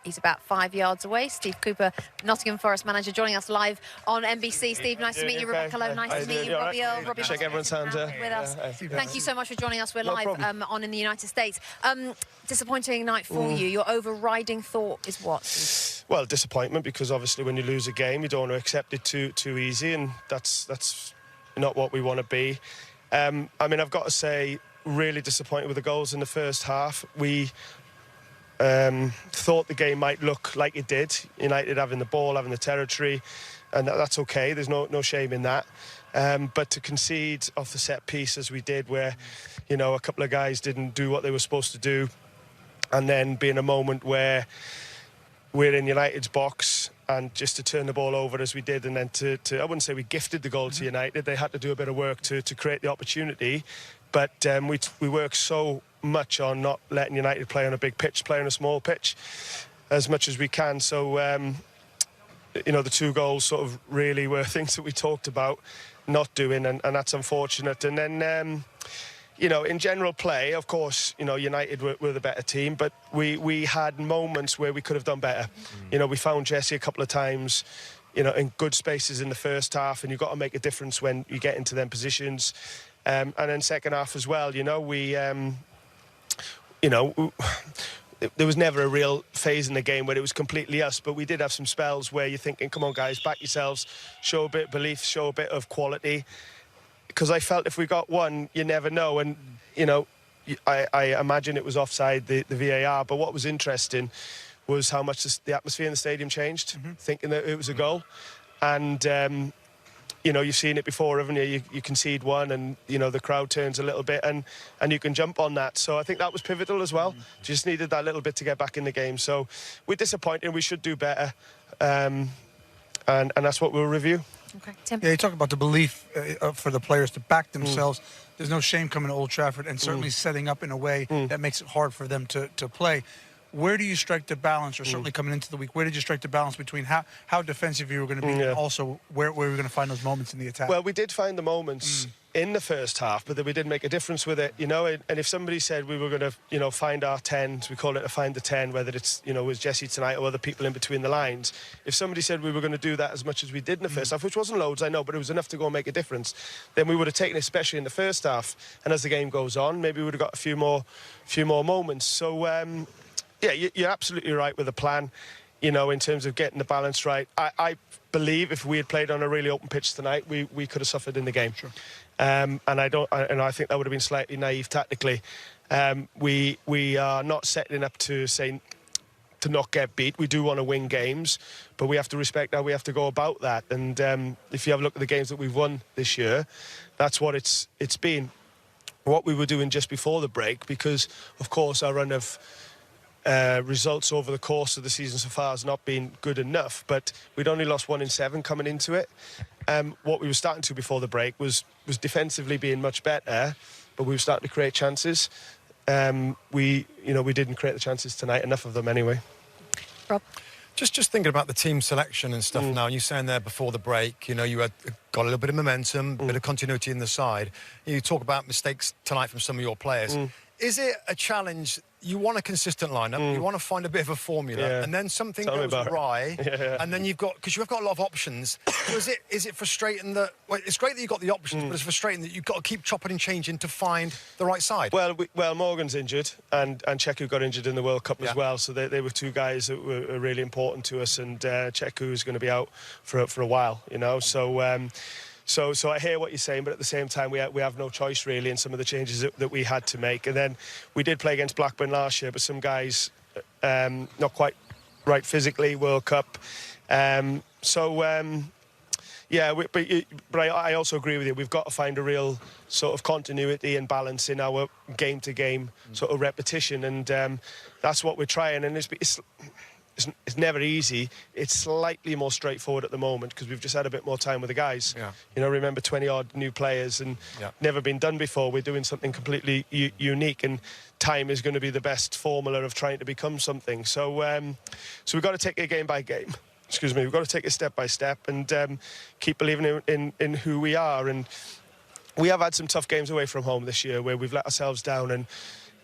He's about 5 yards away. Steve Cooper, Nottingham Forest manager, joining us live on NBC. Steve, nice to meet you. Rebecca Lowe, nice to meet you. Robbie Earl, Robbies and Tim Howard with us. Thank you so much for joining us. We're live on in the United States. Disappointing night for you. Your overriding thought is what? Well, disappointment, because obviously when you lose a game, you don't want to accept it too easy, and that's not what we want to be. I mean, I've got to say, really disappointed with the goals in the first half. We thought the game might look like it did. United having the ball, having the territory, and that's okay. There's no shame in that. But to concede off the set piece as we did, where, you know, a couple of guys didn't do what they were supposed to do, and then be in a moment where we're in United's box, and just to turn the ball over as we did, and then to I wouldn't say we gifted the goal to United. They had to do a bit of work to create the opportunity, but we worked so much on not letting United play on a big pitch, play on a small pitch as much as we can. So, you know, the 2 goals sort of really were things that we talked about not doing, and that's unfortunate. And then, you know, in general play, of course, you know, United were the better team, but we had moments where we could have done better. You know, we found Jesse a couple of times, you know, in good spaces in the first half, and you've got to make a difference when you get into them positions. And then second half as well, you know, there was never a real phase in the game where it was completely us, but we did have some spells where you're thinking, come on, guys, back yourselves, show a bit of belief, show a bit of quality. Because I felt if we got one, you never know. And, you know, I imagine it was offside, the VAR, but what was interesting was how much the atmosphere in the stadium changed, thinking that it was a goal. And, you know, you've seen it before, haven't you? You concede one, and, you know, the crowd turns a little bit, and you can jump on that. So I think that was pivotal as well. Just needed that little bit to get back in the game. So we're disappointed. We should do better. And that's what we'll review. Okay, Tim. Yeah, you talk about the belief for the players to back themselves. There's no shame coming to Old Trafford, and certainly setting up in a way that makes it hard for them to play. Where do you strike the balance, or certainly coming into the week, where did you strike the balance between how defensive you were going to be and also where we were going to find those moments in the attack? Well, we did find the moments in the first half, but then we didn't make a difference with it, you know. And if somebody said we were going to, you know, find our 10s, we call it a find the 10, whether it's, you know, with Jesse tonight or other people in between the lines. If somebody said we were going to do that as much as we did in the first half, which wasn't loads, I know, but it was enough to go and make a difference, then we would have taken it, especially in the first half. And as the game goes on, maybe we would have got a few more moments. So, yeah, you're absolutely right with the plan, you know, in terms of getting the balance right. I believe if we had played on a really open pitch tonight, we could have suffered in the game. Sure. And I think that would have been slightly naive tactically. We are not setting up to not get beat. We do want to win games, but we have to respect how we have to go about that. And if you have a look at the games that we've won this year, that's what it's been. What we were doing just before the break, because of course our run of results over the course of the season so far has not been good enough, but we'd only lost 1 in 7 coming into it. What we were starting to before the break was defensively being much better, but we were starting to create chances. We didn't create the chances tonight, enough of them anyway. Rob? Just thinking about the team selection and stuff now, and you saying there before the break, you know, you had got a little bit of momentum, a bit of continuity in the side. You talk about mistakes tonight from some of your players. Is it a challenge? You want a consistent lineup, you want to find a bit of a formula, and then something goes awry, and then because you've got a lot of options. So is it frustrating that, well, it's great that you've got the options, but it's frustrating that you've got to keep chopping and changing to find the right side? Well, Morgan's injured, and Cheku got injured in the World Cup as well, so they were 2 guys that were really important to us, and Cheku is going to be out for a while, you know, So I hear what you're saying, but at the same time, we have no choice, really, in some of the changes that we had to make. And then we did play against Blackburn last year, but some guys not quite right physically, World Cup. But I also agree with you. We've got to find a real sort of continuity and balance in our game-to-game sort of repetition, and that's what we're trying. And it's never easy. It's slightly more straightforward at the moment because we've just had a bit more time with the guys. Yeah. You know, remember 20-odd new players and never been done before. We're doing something completely unique, and time is going to be the best formula of trying to become something. So we've got to take it game by game. Excuse me. We've got to take it step by step and keep believing in who we are. And we have had some tough games away from home this year where we've let ourselves down, and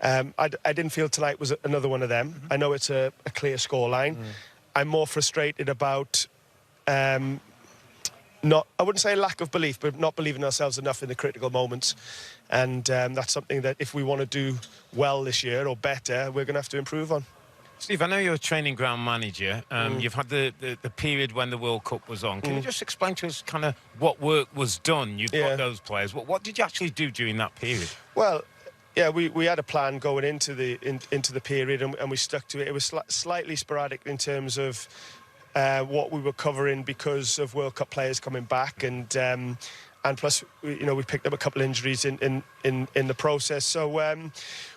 I didn't feel tonight was another one of them. I know it's a clear scoreline. I'm more frustrated about I wouldn't say a lack of belief, but not believing ourselves enough in the critical moments. And that's something that if we want to do well this year or better, we're going to have to improve on. Steve, I know you're a training ground manager. You've had the period when the World Cup was on. Can you just explain to us kind of what work was done? You've got those players. What did you actually do during that period? Well, yeah, we had a plan going into the period, and we stuck to it. It was slightly sporadic in terms of what we were covering because of World Cup players coming back, and plus, we picked up a couple of injuries in the process. So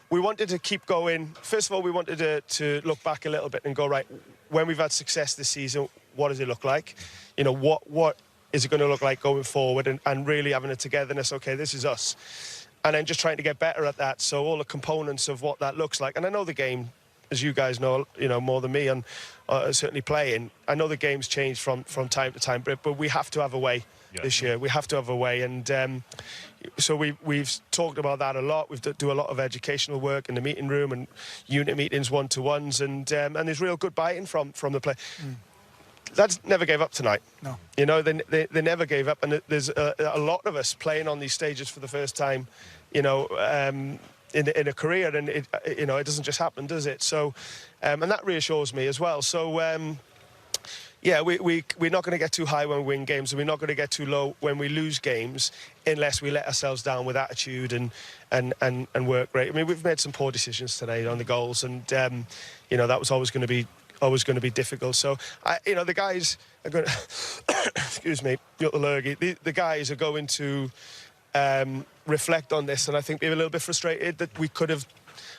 we wanted to keep going. First of all, we wanted to look back a little bit and go, right, when we've had success this season, what does it look like? What is it going to look like going forward? And really having a togetherness. Okay, this is us. And then just trying to get better at that. So all the components of what that looks like. And I know the game, as you guys know, more than me, and certainly playing. I know the game's changed from time to time, but we have to have a way this year. We have to have a way, and so we've talked about that a lot. We do a lot of educational work in the meeting room and unit meetings, one-to-ones, and there's real good buy-in from the play. Lads never gave up tonight. No, they never gave up, and there's a lot of us playing on these stages for the first time. In a career, and it doesn't just happen, does it? So, and that reassures me as well. So, yeah, we're not going to get too high when we win games, and we're not going to get too low when we lose games, unless we let ourselves down with attitude and work rate. I mean, we've made some poor decisions today on the goals, and that was always going to be difficult. So, the guys are going to excuse me, got the lurgy. The guys are going to reflect on this, and I think they're a little bit frustrated that we could have.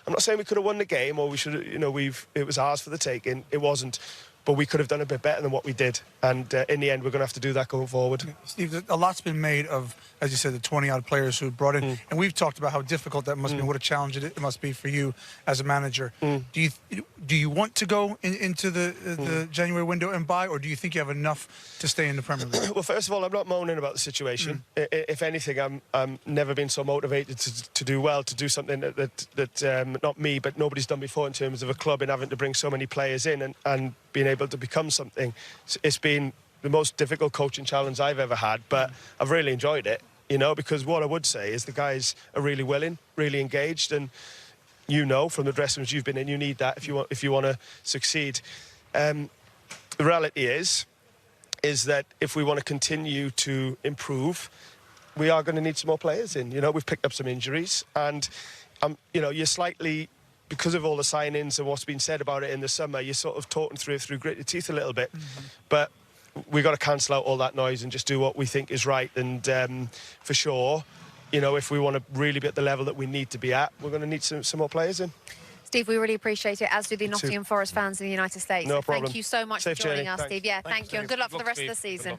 I'm not saying we could have won the game, or we should. It was ours for the taking. It wasn't, but we could have done a bit better than what we did. And in the end, we're going to have to do that going forward. Steve, a lot's been made of, as you said, the 20-odd players who brought in, and we've talked about how difficult that must be, what a challenge it must be for you as a manager. Do you want to go into the January window and buy, or do you think you have enough to stay in the Premier League? Well, first of all, I'm not moaning about the situation. If anything, I'm never been so motivated to do well, to do something that not me, but nobody's done before in terms of a club, and having to bring so many players in and being able to become something. It's been the most difficult coaching challenge I've ever had, but I've really enjoyed it, because what I would say is the guys are really willing, really engaged, and from the dressing rooms you've been in, you need that if you want to succeed. The reality is that if we want to continue to improve, we are going to need some more players in. We've picked up some injuries, and you're slightly, because of all the signings and what's been said about it in the summer, you're sort of talking through gritted teeth a little bit. But we've got to cancel out all that noise and just do what we think is right. And for sure, if we want to really be at the level that we need to be at, we're going to need some more players in. Steve, we really appreciate it, as do the Nottingham Forest fans in the United States. No problem. Thank you so much for joining us, Steve. Yeah, thank you, and good luck for the rest of the season.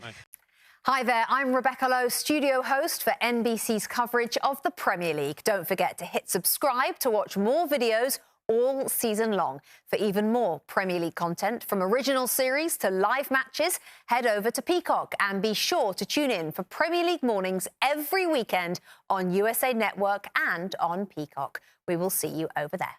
Hi there, I'm Rebecca Lowe, studio host for NBC's coverage of the Premier League. Don't forget to hit subscribe to watch more videos all season long. For even more Premier League content, from original series to live matches, head over to Peacock, and be sure to tune in for Premier League mornings every weekend on USA Network and on Peacock. We will see you over there.